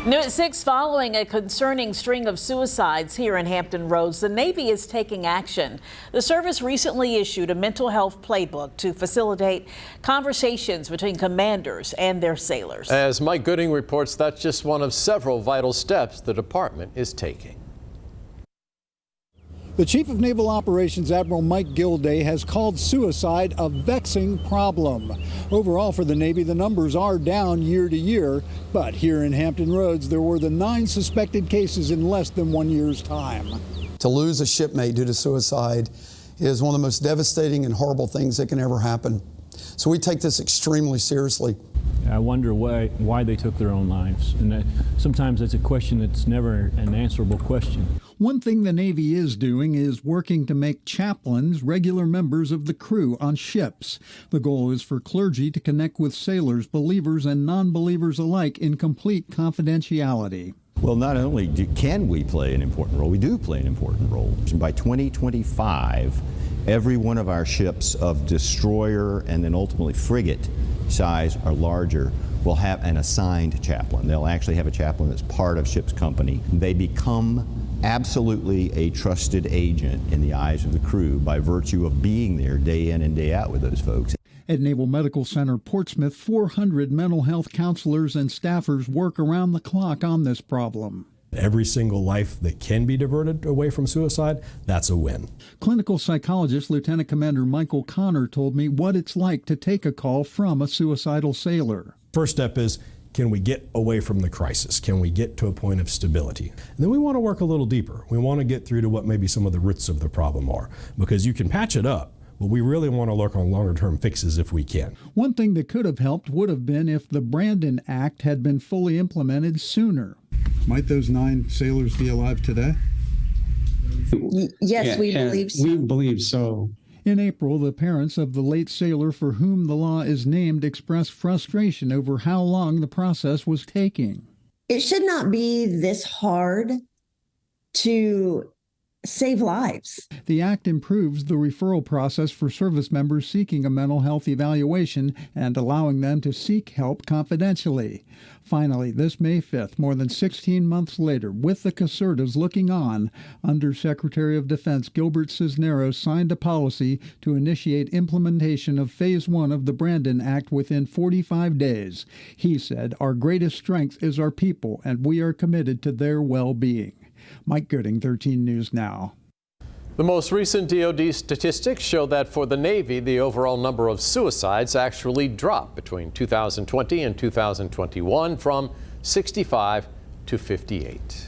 New at 6, following a concerning string of suicides here in Hampton Roads, the Navy is taking action. The service recently issued a mental health playbook to facilitate conversations between commanders and their sailors. As Mike Gooding reports, that's just one of several vital steps the department is taking. The Chief of Naval Operations, Admiral Mike Gilday, has called suicide a vexing problem. Overall for the Navy, the numbers are down year to year, but here in Hampton Roads, there were the 9 suspected cases in less than 1 year's time. To lose a shipmate due to suicide is one of the most devastating and horrible things that can ever happen. So we take this extremely seriously. I wonder why they took their own lives, and sometimes it's a question that's never an answerable question. One thing the Navy is doing is working to make chaplains regular members of the crew on ships. The goal is for clergy to connect with sailors, believers and non-believers alike in complete confidentiality. Well, not only can we play an important role, we do play an important role. By 2025, every one of our ships of destroyer and then ultimately frigate size or larger will have an assigned chaplain. They'll actually have a chaplain that's part of ship's company. They become absolutely a trusted agent in the eyes of the crew by virtue of being there day in and day out with those folks. At Naval Medical Center Portsmouth, 400 mental health counselors and staffers work around the clock on this problem. Every single life that can be diverted away from suicide, that's a win. Clinical psychologist Lieutenant Commander Michael Connor told me what it's like to take a call from a suicidal sailor. First step is, can we get away from the crisis? Can we get to a point of stability? And then we want to work a little deeper. We want to get through to what maybe some of the roots of the problem are, because you can patch it up, but we really want to look on longer-term fixes if we can. One thing that could have helped would have been if the Brandon Act had been fully implemented sooner. Might those 9 sailors be alive today? Yes, we believe so. We believe so. In April, the parents of the late sailor for whom the law is named expressed frustration over how long the process was taking. It should not be this hard to save lives. The act improves the referral process for service members seeking a mental health evaluation and allowing them to seek help confidentially. Finally, this May 5th, more than 16 months later, with the conservatives looking on, Undersecretary of Defense Gilbert Cisneros signed a policy to initiate implementation of Phase 1 of the Brandon Act within 45 days. He said, "Our greatest strength is our people, and we are committed to their well-being." Mike Gooding, 13 News Now. The most recent DoD statistics show that for the Navy, the overall number of suicides actually dropped between 2020 and 2021 from 65 to 58.